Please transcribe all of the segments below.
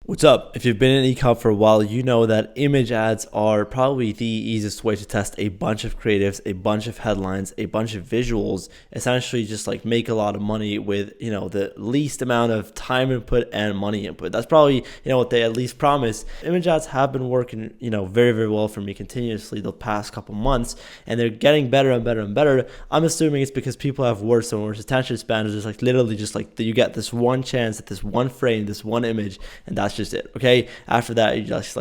What's up? If you've been in e-com for a while, you know that image ads are probably the easiest way to test a bunch of creatives, a bunch of headlines, a bunch of visuals, essentially just like make a lot of money with, the least amount of time input and money input. That's probably, what they at least promise. Image ads have been working, very, very well for me continuously the past couple months, and they're getting better and better and better. I'm assuming it's because people have worse and worse attention spans. It's like literally just like you get this one chance at this one frame, this one image, and that's just it. Okay, after that, you just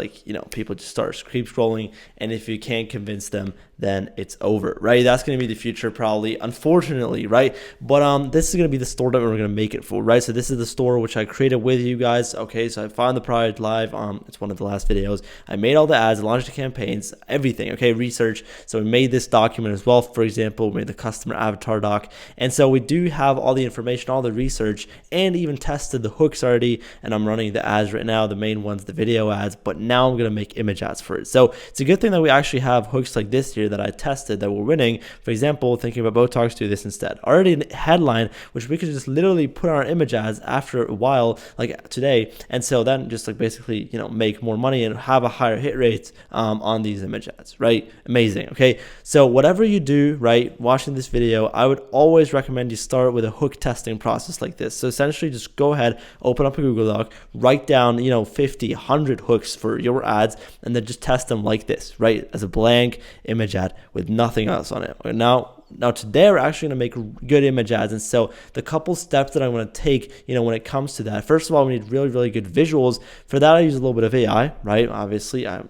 people just start keep scrolling, and if you can't convince them, then it's over, right? That's going to be the future probably, unfortunately, right? But this is going to be the store that we're going to make it for, right? So this is the store which I created with you guys. Okay, so I found the product live. It's one of the last videos. I made all the ads, launched the campaigns, everything. Okay, research. So we made this document as well. For example, we made the customer avatar doc, and so we do have all the information, all the research, and even tested the hooks already. And I'm running the ads right now, the main ones, the video ads. But now I'm going to make image ads for it. So it's a good thing that we actually have hooks like this here that I tested that were winning. For example, thinking about Botox, do this instead. Already a headline, which we could just literally put on our image ads after a while, like today, and so then just like basically, make more money and have a higher hit rate on these image ads, right? Amazing. Okay, so whatever you do, right, watching this video, I would always recommend you start with a hook testing process like this. So essentially, just go ahead, open up a Google Doc, write down 50, 100 hooks for your ads, and then just test them like this, right, as a blank image ad with nothing else on it. Now today we're actually going to make good image ads, and so the couple steps that I'm going to take, when it comes to that, first of all, we need really, really good visuals. For that, I use a little bit of AI, right? Obviously, I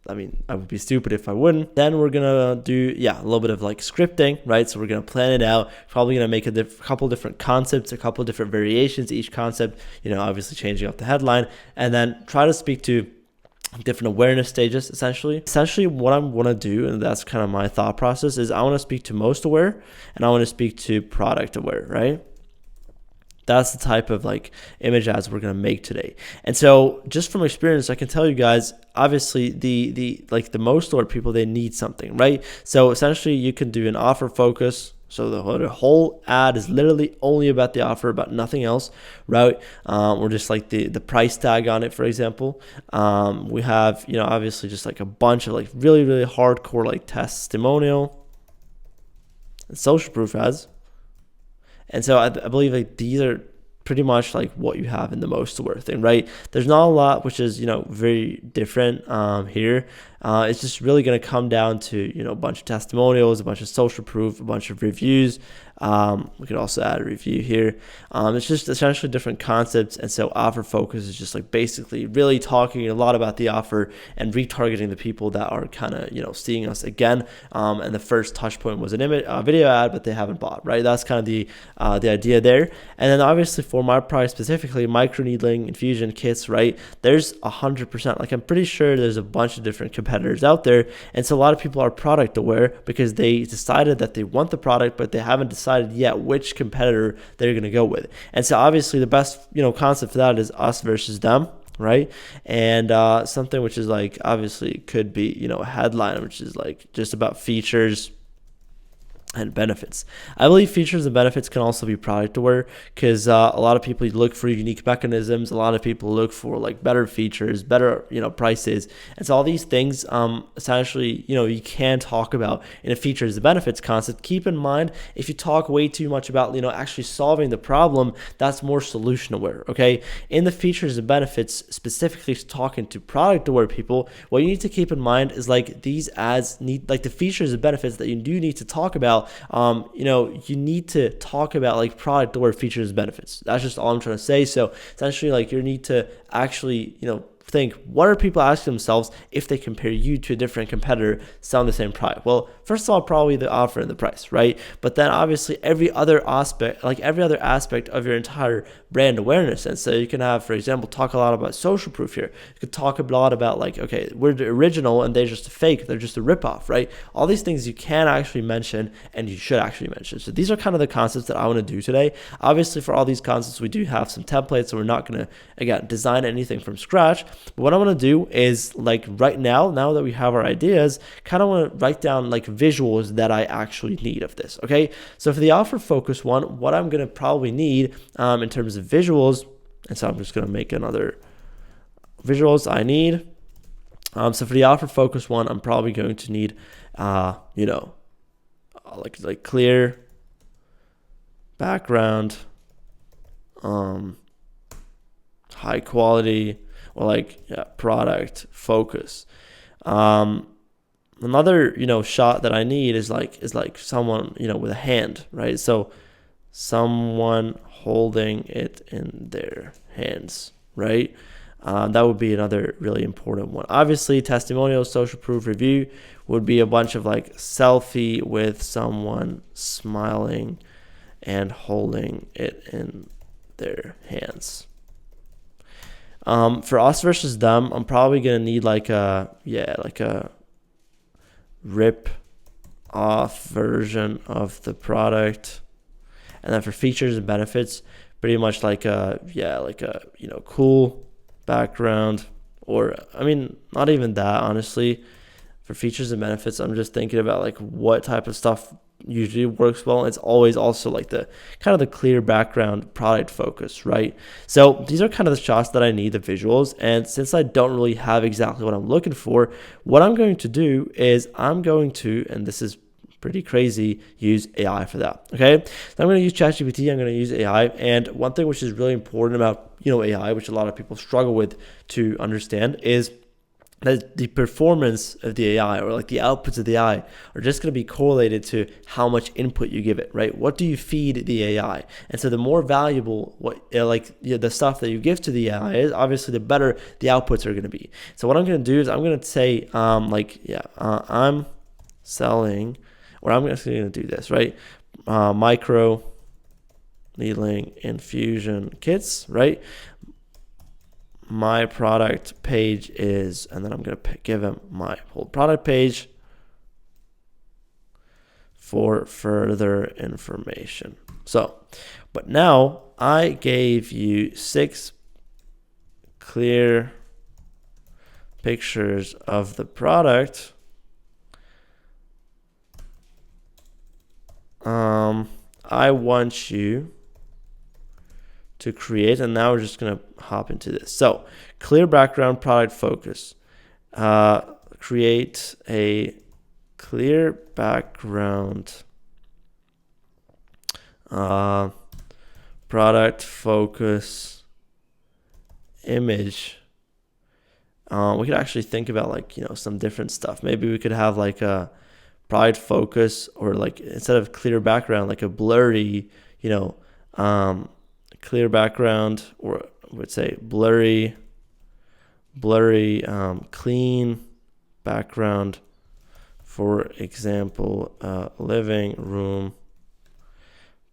would be stupid if I wouldn't. Then we're gonna do, a little bit of like scripting, right? So we're gonna plan it out. Probably gonna make a couple different concepts, a couple different variations, each concept, obviously changing up the headline, and then try to speak to different awareness stages. Essentially what I'm going to do, and that's kind of my thought process, is I want to speak to most aware and I want to speak to product aware, right? That's the type of like image ads we're going to make today. And so just from experience, I can tell you guys, obviously the most aware people, they need something, right? So essentially you can do an offer focus. So the whole ad is literally only about the offer, about nothing else, right? Or just like the price tag on it, for example. We have, obviously just like a bunch of like really, really hardcore like testimonial and social proof ads. And so I believe like these are pretty much like what you have in the most aware thing, right? There's not a lot which is, very different here. It's just really going to come down to, a bunch of testimonials, a bunch of social proof, a bunch of reviews. We could also add a review here. It's just essentially different concepts. And so offer focus is just like basically really talking a lot about the offer and retargeting the people that are kind of, seeing us again. And the first touch point was an video ad, but they haven't bought, right? That's kind of the idea there. And then obviously for my price specifically, microneedling, infusion kits, right? There's 100%, like I'm pretty sure there's a bunch of different competitors out there. And so a lot of people are product aware because they decided that they want the product, but they haven't decided yet which competitor they're going to go with. And so obviously the best, concept for that is us versus them, right? And something which is like obviously could be, a headline, which is like just about features and benefits. I believe features and benefits can also be product aware because a lot of people look for unique mechanisms. A lot of people look for like better features, better, prices. And so all these things, essentially, you can talk about in a features and benefits concept. Keep in mind, if you talk way too much about, actually solving the problem, that's more solution aware. Okay. In the features and benefits, specifically talking to product aware people, what you need to keep in mind is like these ads need like the features and benefits that you do need to talk about. You need to talk about like product aware features and benefits. That's just all I'm trying to say. So essentially like you need to actually, think, what are people asking themselves if they compare you to a different competitor selling the same product? Well, first of all, probably the offer and the price, right? But then obviously every other aspect of your entire brand awareness. And so you can have, for example, talk a lot about social proof here. You could talk a lot about like, okay, we're the original and they're just a fake. They're just a ripoff, right? All these things you can actually mention and you should actually mention. So these are kind of the concepts that I want to do today. Obviously for all these concepts, we do have some templates, so we're not going to, again, design anything from scratch. But what I want to do is like right now that we have our ideas, kind of want to write down like visuals that I actually need of this. Okay. So for the offer focus one, what I'm going to probably need in terms of visuals, and so I'm just going to make another visuals I need. So for the outward focus one, I'm probably going to need, like clear background, high quality, or product focus. Another shot that I need is like someone with a hand, right? So someone holding it in their hands, right? That would be another really important one. Obviously, testimonial, social proof, review would be a bunch of like selfie with someone smiling and holding it in their hands. For us versus them, I'm probably gonna need like a rip off version of the product. And then for features and benefits, pretty much like a cool background, or I mean, not even that, honestly. For features and benefits, I'm just thinking about like what type of stuff usually works well. It's always also like the kind of the clear background product focus, right? So these are kind of the shots that I need, the visuals. And since I don't really have exactly what I'm looking for, what I'm going to do is I'm going to, and this is pretty crazy, use AI for that. Okay, so I'm going to use ChatGPT. I'm going to use AI. And one thing which is really important about AI, which a lot of people struggle with to understand, is that the performance of the AI, or like the outputs of the AI, are just going to be correlated to how much input you give it, right? What do you feed the AI? And so the more valuable the stuff that you give to the AI is, obviously the better the outputs are going to be. So what I'm going to do is I'm going to say I'm selling, or I'm just going to do this, right? Micro needling infusion kits, right? My product page is, and then I'm going to give him my whole product page for further information. So, but now I gave you 6 clear pictures of the product. I want you to create, and now we're just going to hop into this. So clear background, product focus. Create a clear background, product focus image. We could actually think about some different stuff. Maybe we could have like a product focus, or like instead of clear background, like a blurry, clear background, or I would say blurry, clean background. For example, living room,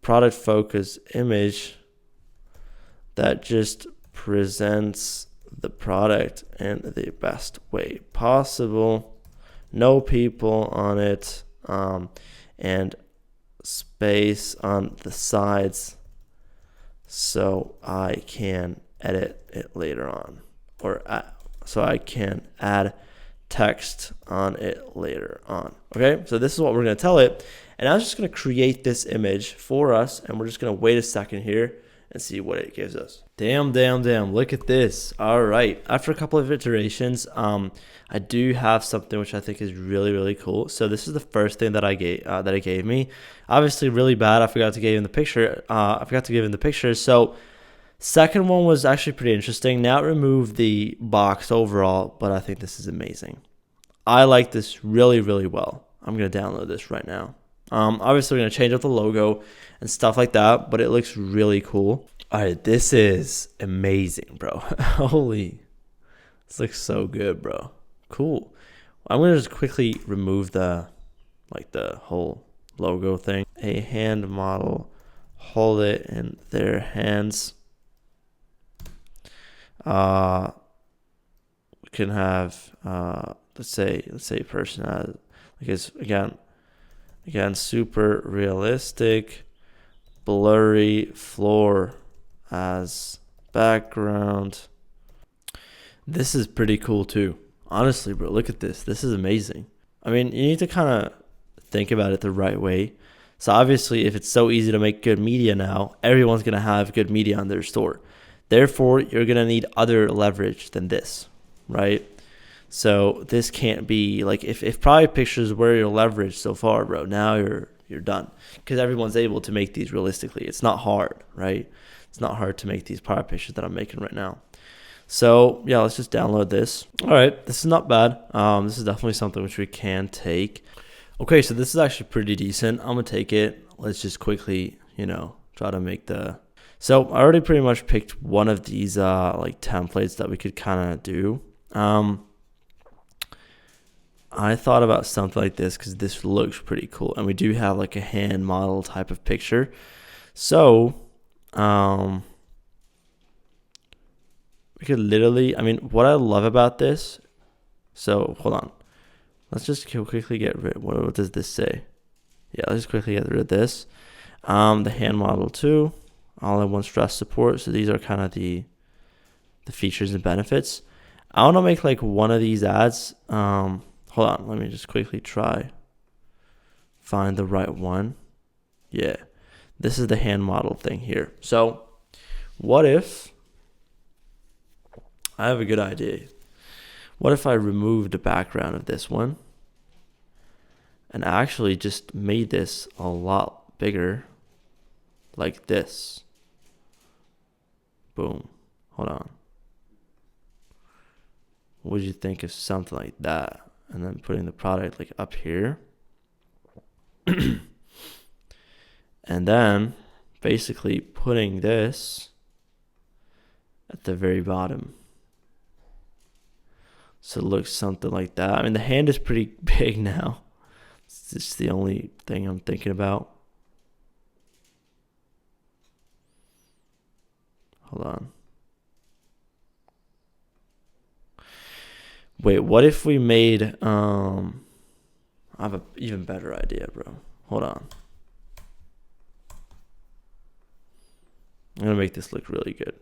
product focus image that just presents the product in the best way possible. No people on it, and space on the sides, so I can edit it later on, or so I can add text on it later on. Okay, so this is what we're going to tell it. And I'm just going to create this image for us, and we're just going to wait a second here and see what it gives us. Damn, look at this. All right, after a couple of iterations, I do have something which I think is really, really cool. So this is the first thing that it gave me. Obviously really bad, I forgot to give him the picture. So second one was actually pretty interesting. Now it removed the box overall, but I think this is amazing. I like this really, really well. I'm going to download this right now. Obviously, we're going to change up the logo and stuff like that, but it looks really cool. All right, this is amazing, bro. Holy, this looks so good, bro. Cool. I'm going to just quickly remove the whole logo thing. A hand model, hold it in their hands. We can have, let's say a person has, because again, super realistic, blurry floor as background. This is pretty cool too. Honestly, bro, look at this. This is amazing. I mean, you need to kind of think about it the right way. So obviously, if it's so easy to make good media now, everyone's going to have good media on their store. Therefore, you're going to need other leverage than this, right? So this can't be like, if product pictures were your leverage so far, bro, now you're done, because everyone's able to make these realistically. It's not hard, right? It's not hard to make these product pictures that I'm making right now. So yeah, let's just download this. All right, this is not bad. This is definitely something which we can take. Okay, so this is actually pretty decent. I'm gonna take it. Let's just quickly, try to make the. So I already pretty much picked one of these like templates that we could kind of do. I thought about something like this because this looks pretty cool, and we do have like a hand model type of picture. So, we could literally, what I love about this. So hold on, let's just quickly get rid. What does this say? Yeah, let's just quickly get rid of this. The hand model too, all-in-one stress support. So these are kind of the features and benefits. I want to make like one of these ads. Hold on, let me just quickly find the right one. Yeah, this is the hand model thing here. So what if, I have a good idea. What if I removed the background of this one and actually just made this a lot bigger, like this? Boom. Hold on. What would you think of something like that? And then putting the product like up here. And then basically putting this at the very bottom. So it looks something like that. The hand is pretty big now. It's just the only thing I'm thinking about. Hold on. Wait, what if we made, I have an even better idea, bro. Hold on. I'm going to make this look really good.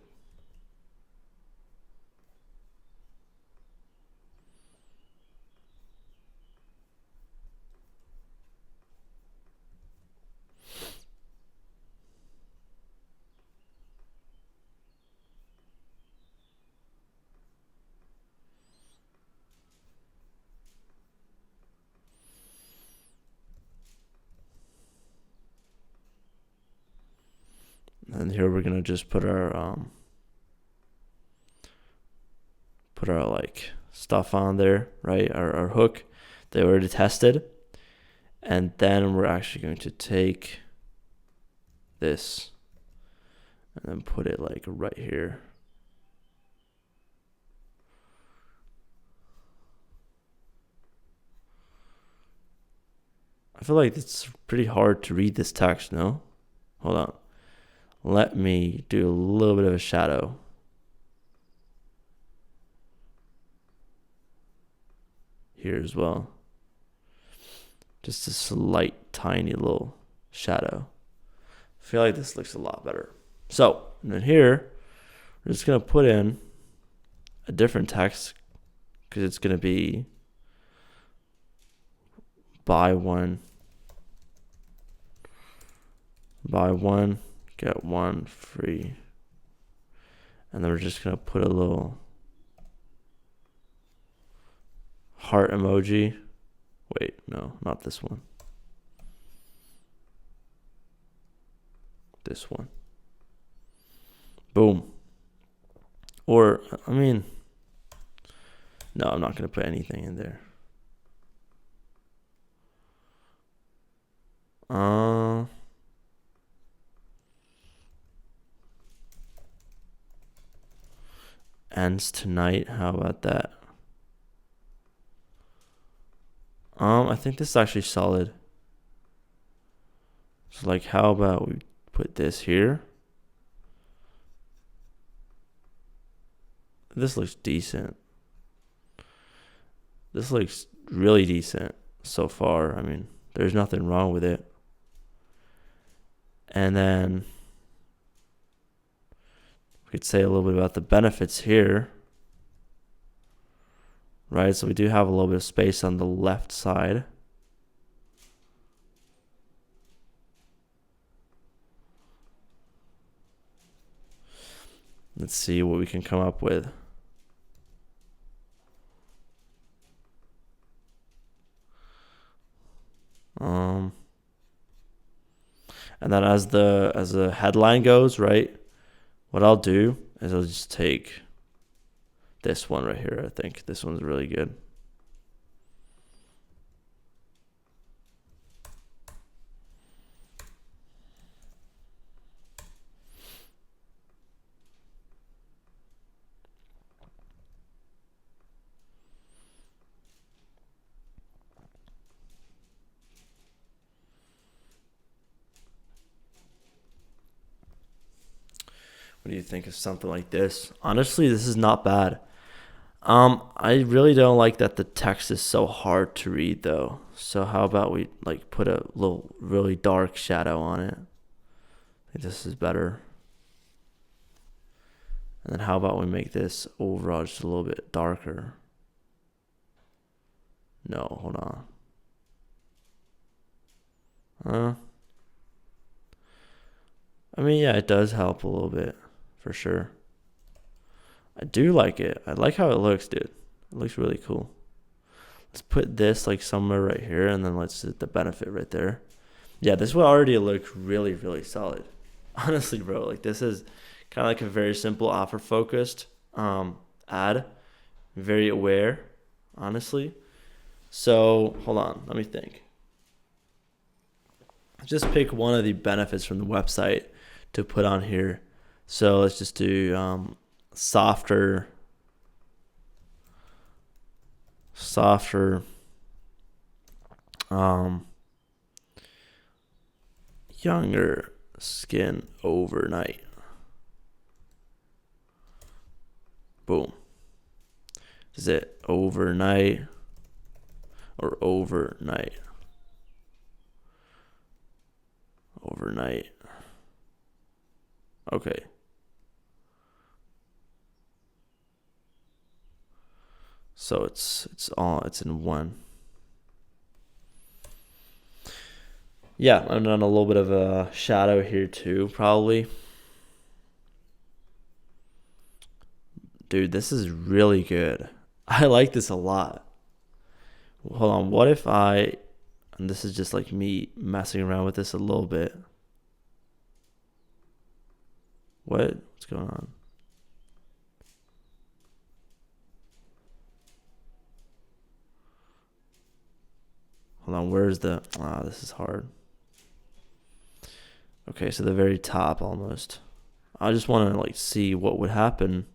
And here we're gonna just put our like stuff on there, right? Our hook that we already tested, and then we're actually going to take this and then put it like right here. I feel like it's pretty hard to read this text, no? Hold on. Let me do a little bit of a shadow. Here as well. Just a slight, tiny little shadow. I feel like this looks a lot better. So, and then here, we're just going to put in a different text because it's going to be buy one, get one free. And then we're just going to put a little heart emoji. Wait, no, not this one. This one. Boom. Or, no, I'm not going to put anything in there. Ends tonight. How about that? I think this is actually solid. So like, how about we put this here? This looks decent. This looks really decent so far. There's nothing wrong with it. And then we could say a little bit about the benefits here. Right, so we do have a little bit of space on the left side. Let's see what we can come up with. And then as the headline goes, right, what I'll do is I'll just take this one right here. I think this one's really good. What do you think of something like this? Honestly, this is not bad. I really don't like that the text is so hard to read though. So how about we like put a little really dark shadow on it? I think this is better. And then how about we make this overall just a little bit darker? No, hold on. I mean, yeah, it does help a little bit, for sure. I do like it. I like how it looks, dude. It looks really cool. Let's put this like somewhere right here, and then let's hit the benefit right there. Yeah, this would already look really, really solid. Honestly, bro, like this is kind of like a very simple offer focused ad. Very aware, honestly. So hold on, let me think. Just pick one of the benefits from the website to put on here. So let's just do softer, younger skin overnight. Boom. Is it overnight or overnight? Overnight. Okay. So it's in one. Yeah, and then a little bit of a shadow here too, probably. Dude, this is really good. I like this a lot. Hold on, what if and this is just like me messing around with this a little bit. What's going on? Hold on, where's the, this is hard. Okay, so the very top almost. I just want to like see what would happen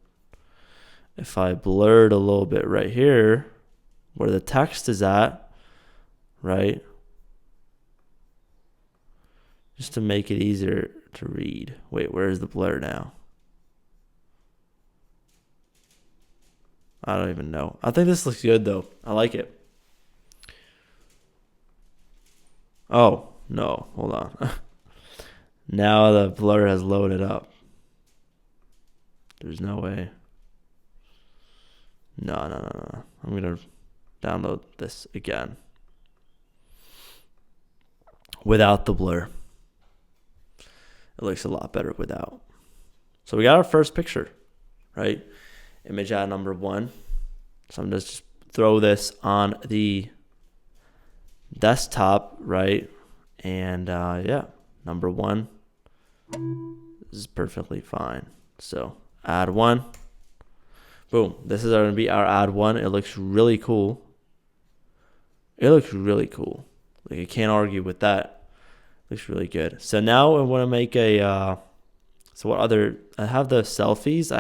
if I blurred a little bit right here where the text is at, right? Just to make it easier to read. Wait, where's the blur now? I don't even know. I think this looks good though. I like it. Oh, no, hold on. Now the blur has loaded up. There's no way. No. I'm going to download this again. Without the blur. It looks a lot better without. So we got our first picture, right? Image ad number 1. So I'm just throw this on the desktop, right? And yeah, number 1 is perfectly fine. So ad 1. Boom. This is going to be our ad 1. It looks really cool. Like you can't argue with that. Looks really good. So now I want to make a I have the selfies.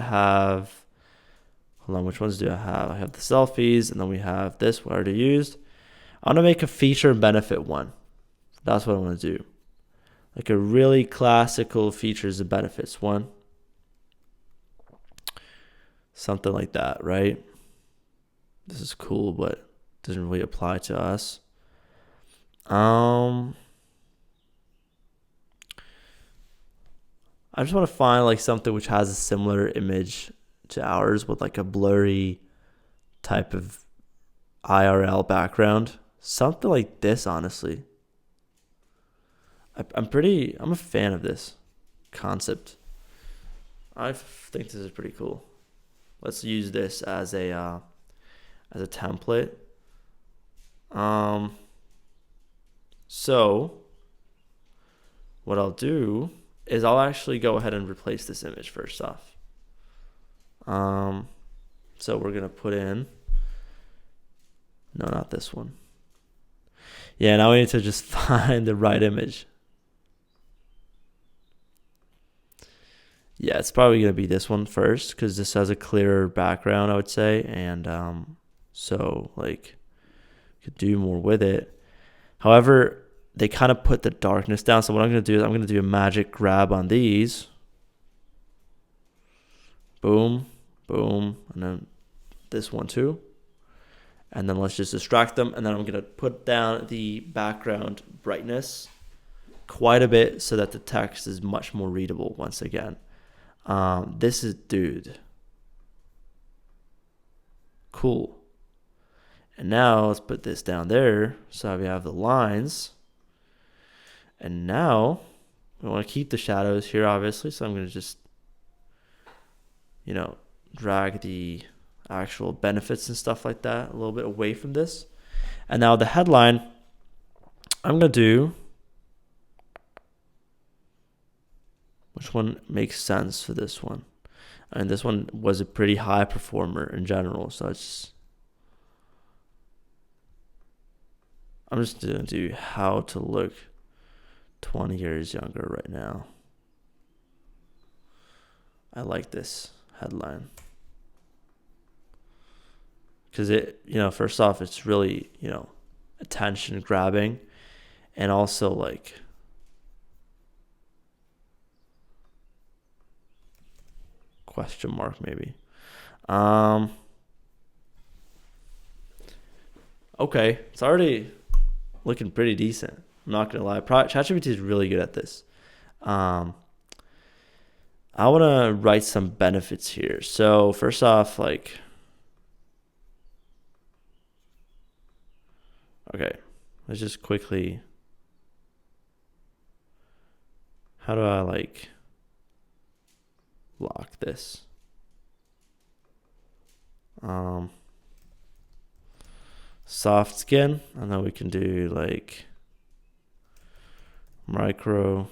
Hold on, which ones do I have? I have the selfies, and then we have this we already used. I want to make a feature and benefit one. That's what I want to do. Like a really classical features and benefits one. Something like that, right? This is cool, but doesn't really apply to us. I just want to find like something which has a similar image to ours with like a blurry type of IRL background. Something like this, honestly. I'm a fan of this concept. I think this is pretty cool. Let's use this as a template. So what I'll do is I'll actually go ahead and replace this image first off. So we're gonna put in, no, not this one. Yeah, now we need to just find the right image. Yeah, it's probably gonna be this one first because this has a clearer background, I would say, and so like could do more with it. However, they kind of put the darkness down. So what I'm gonna do is I'm gonna do a magic grab on these. Boom, boom, and then this one too. And then let's just distract them. And then I'm gonna put down the background brightness quite a bit so that the text is much more readable once again. This is, dude, cool. And now let's put this down there so we have the lines. And now we want to keep the shadows here, obviously. So I'm going to just, drag the actual benefits and stuff like that a little bit away from this. And now the headline, I'm going to do, which one makes sense for this one? And this one was a pretty high performer in general. So I'm just going to do how to look 20 years younger right now. I like this headline because it, first off, it's really, attention grabbing, and also like question mark maybe. Okay, it's already looking pretty decent. I'm not gonna lie. ChatGPT is really good at this. I want to write some benefits here. So first off, okay, let's just quickly, how do I lock this? Soft skin, and then we can do micro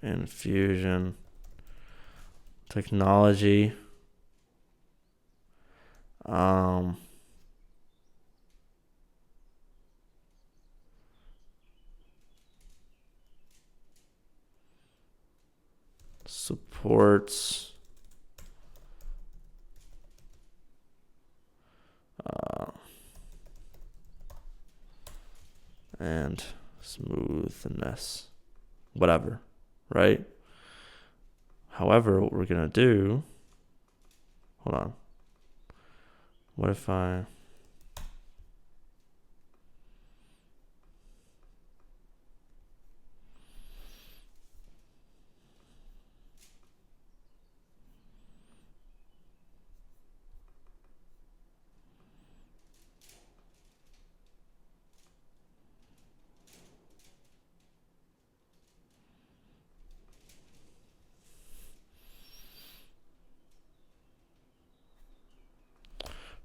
infusion technology. Supports and smoothness, whatever, right? However, what we're gonna do, hold on, what if I,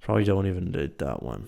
probably don't even do that one.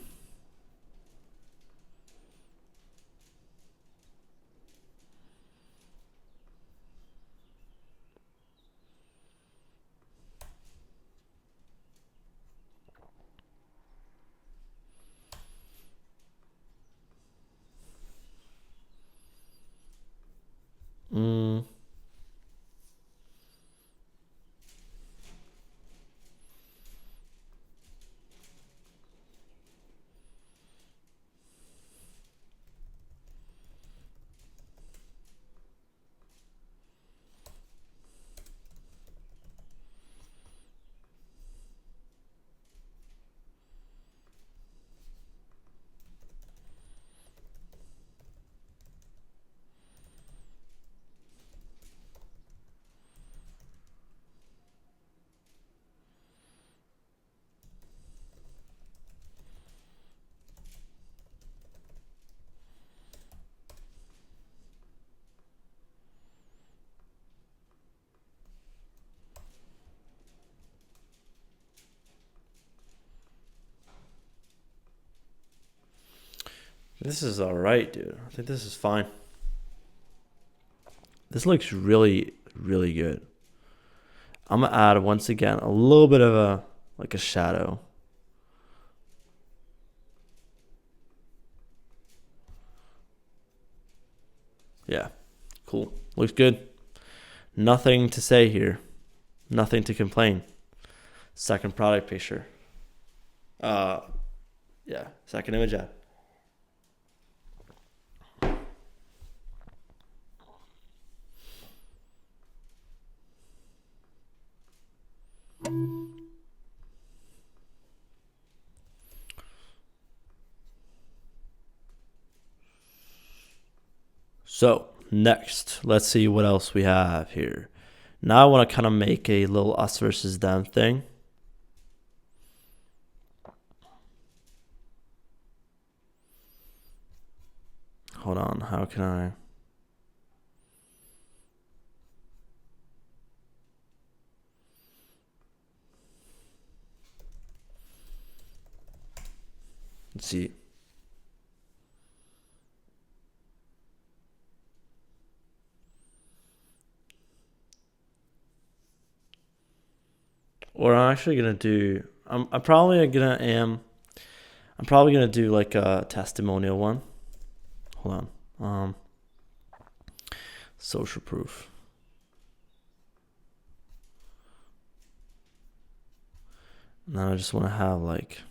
This is all right, dude. I think this is fine. This looks really, really good. I'm gonna add once again a little bit of a shadow. Yeah, cool. Looks good. Nothing to say here. Nothing to complain. Second product picture. Yeah, second image ad. So next, let's see what else we have here. Now I want to kind of make a little us versus them thing. Hold on, how can I? Let's see. Or I'm actually gonna do. I'm probably gonna do like a testimonial one. Hold on. Social proof. Now I just want to have like.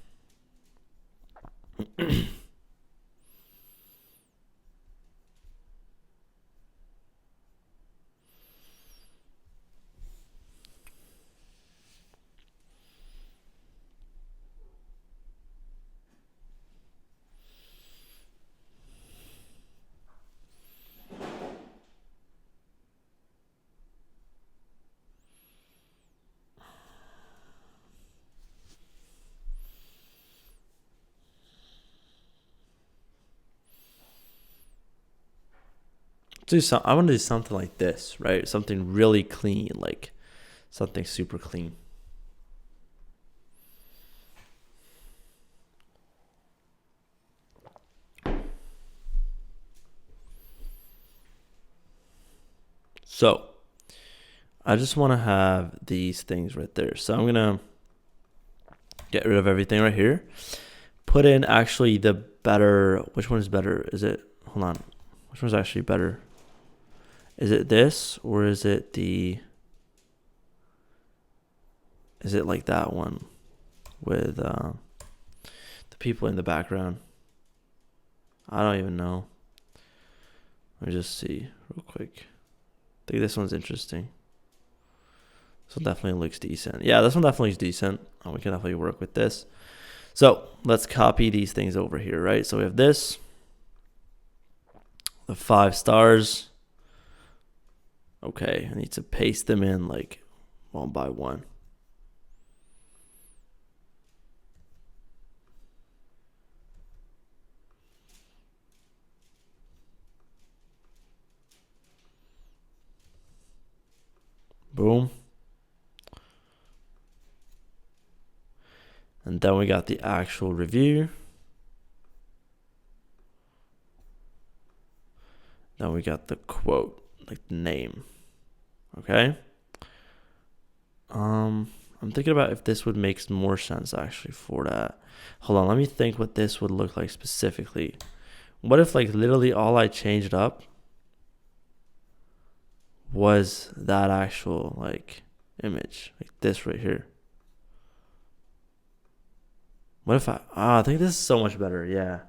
I want to do something like this, right? Something really clean, like something super clean. So I just want to have these things right there. So I'm gonna get rid of everything right here. Put in actually the better. Which one is better? Is it? Hold on. Which one's actually better? Is it this or is it the? Is it like that one with the people in the background? I don't even know. Let me just see real quick. I think this one's interesting. This one definitely looks decent. Yeah, this one definitely is decent. We can definitely work with this. So let's copy these things over here, right? So we have this, the 5 stars. Okay, I need to paste them in like one by one. Boom. And then we got the actual review. Then we got the quote, like the name. Okay. I'm thinking about if this would make more sense actually for that. Hold on, let me think what this would look like specifically. What if like literally all I changed up was that actual like image, like this right here? What if I think this is so much better. Yeah.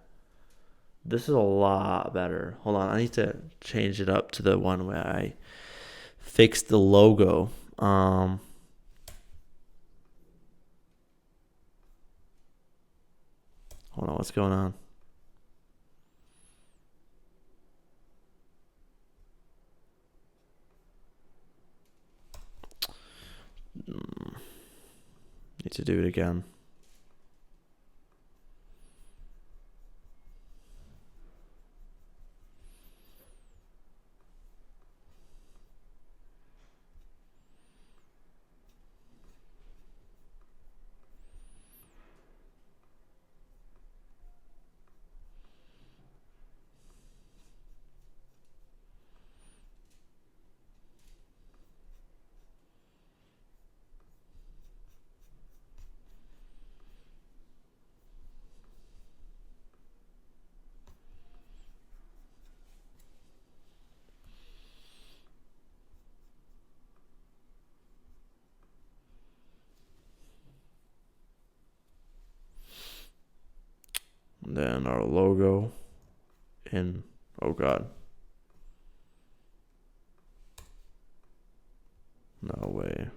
This is a lot better. Hold on, I need to change it up to the one where I fixed the logo. Hold on, what's going on? Need to do it again. And then our logo in, oh God. No way.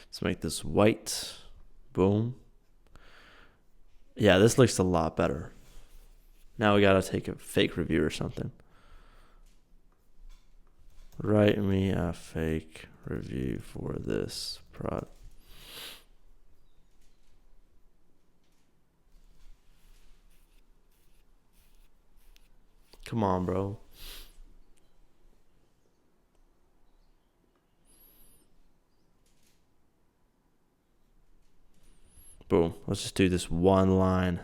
Let's make this white. Boom. Yeah, this looks a lot better. Now we gotta take a fake review or something. Write me a fake review for this product. Come on, bro. Boom. Let's just do this one line.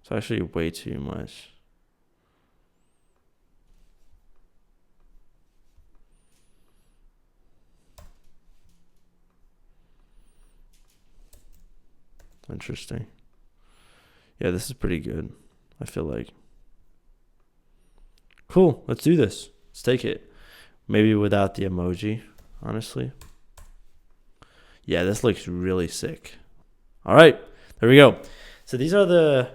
It's actually way too much. Interesting. Yeah, this is pretty good, I feel like. Cool. Let's do this. Let's take it. Maybe without the emoji, honestly. Yeah, this looks really sick. All right, there we go. So these are the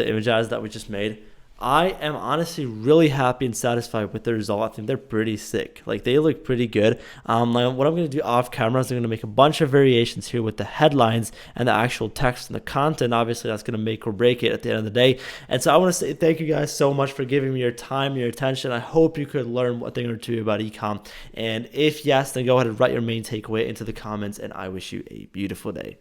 image ads that we just made. I am honestly really happy and satisfied with the result. I think they're pretty sick. Like, they look pretty good. Like, what I'm going to do off camera is I'm going to make a bunch of variations here with the headlines and the actual text and the content. Obviously, that's going to make or break it at the end of the day. And so I want to say thank you guys so much for giving me your time, your attention. I hope you could learn a thing or two about ecom. And if yes, then go ahead and write your main takeaway into the comments. And I wish you a beautiful day.